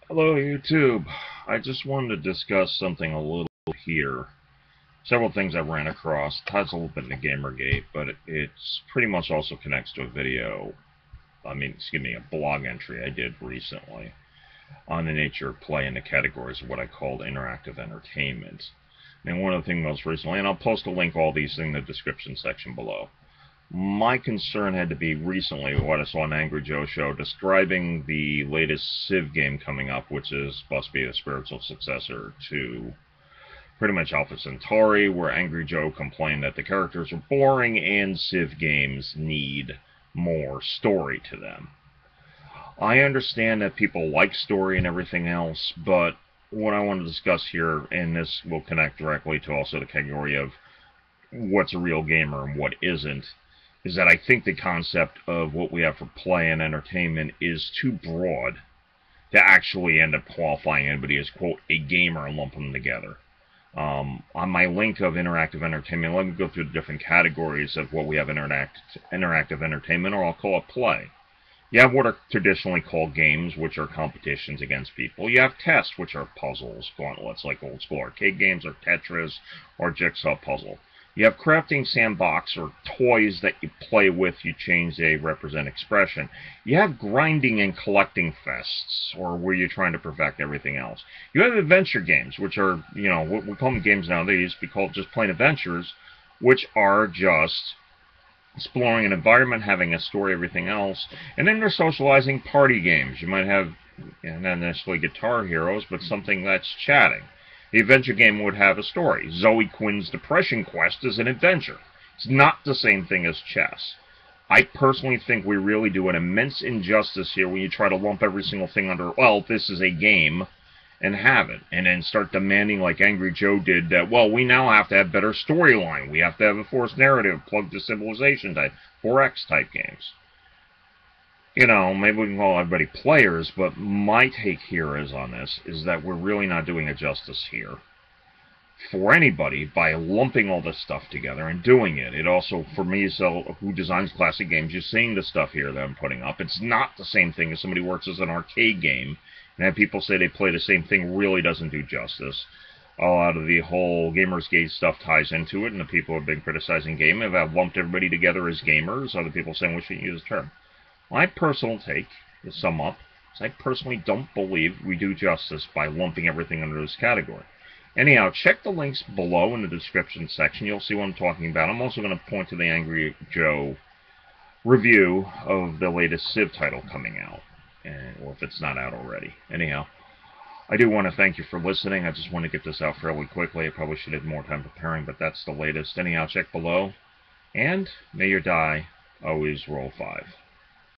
Hello, YouTube. I just wanted to discuss something a little here. Several things I ran across. Ties a little bit into Gamergate, but it's pretty much also connects to a video. A blog entry I did recently on the nature of play and the categories of what I called interactive entertainment. And one of the things most recently, and I'll post a link to all these in the description section below. My concern had to be recently what I saw on Angry Joe show describing the latest Civ game coming up, which is supposed to be a spiritual successor to pretty much Alpha Centauri, where Angry Joe complained that the characters are boring and Civ games need more story to them. I understand that people like story and everything else, but what I want to discuss here, and this will connect directly to also the category of what's a real gamer and what isn't, is that I think the concept of what we have for play and entertainment is too broad to actually end up qualifying anybody as, quote, a gamer and lump them together. On my link of interactive entertainment, let me go through the different categories of what we have interactive entertainment, or I'll call it play. You have what are traditionally called games, which are competitions against people. You have tests, which are puzzles, gauntlets, like old school arcade games, or Tetris, or Jigsaw Puzzle. You have crafting sandbox, or toys that you play with, you change, they represent expression. You have grinding and collecting fests, or where you're trying to perfect everything else. You have adventure games, which are, what we call them games now. They used to be called just plain adventures, which are just exploring an environment, having a story, everything else. And then there's socializing party games. You might have, not necessarily Guitar Heroes, but something that's chatting. The adventure game would have a story. Zoe Quinn's Depression Quest is an adventure. It's not the same thing as chess. I personally think we really do an immense injustice here when you try to lump every single thing under, well, this is a game, and have it. And then start demanding, like Angry Joe did, that, well, we now have to have better storyline. We have to have a forced narrative, plug to civilization type, 4X type games. Maybe we can call everybody players, but my take here is on this, is that we're really not doing a justice here for anybody by lumping all this stuff together and doing it. It also, for me, so who designs classic games, you're seeing the stuff here that I'm putting up. It's not the same thing as somebody who works as an arcade game, and have people say they play the same thing really doesn't do justice. A lot of the whole Gamersgate stuff ties into it, and the people who have been criticizing gaming have lumped everybody together as gamers. Other people saying we shouldn't use the term. My personal take, to sum up, is I personally don't believe we do justice by lumping everything under this category. Anyhow, check the links below in the description section. You'll see what I'm talking about. I'm also going to point to the Angry Joe review of the latest Civ title coming out, or if it's not out already. Anyhow, I do want to thank you for listening. I just want to get this out fairly quickly. I probably should have more time preparing, but that's the latest. Anyhow, check below, and may your die always roll 5.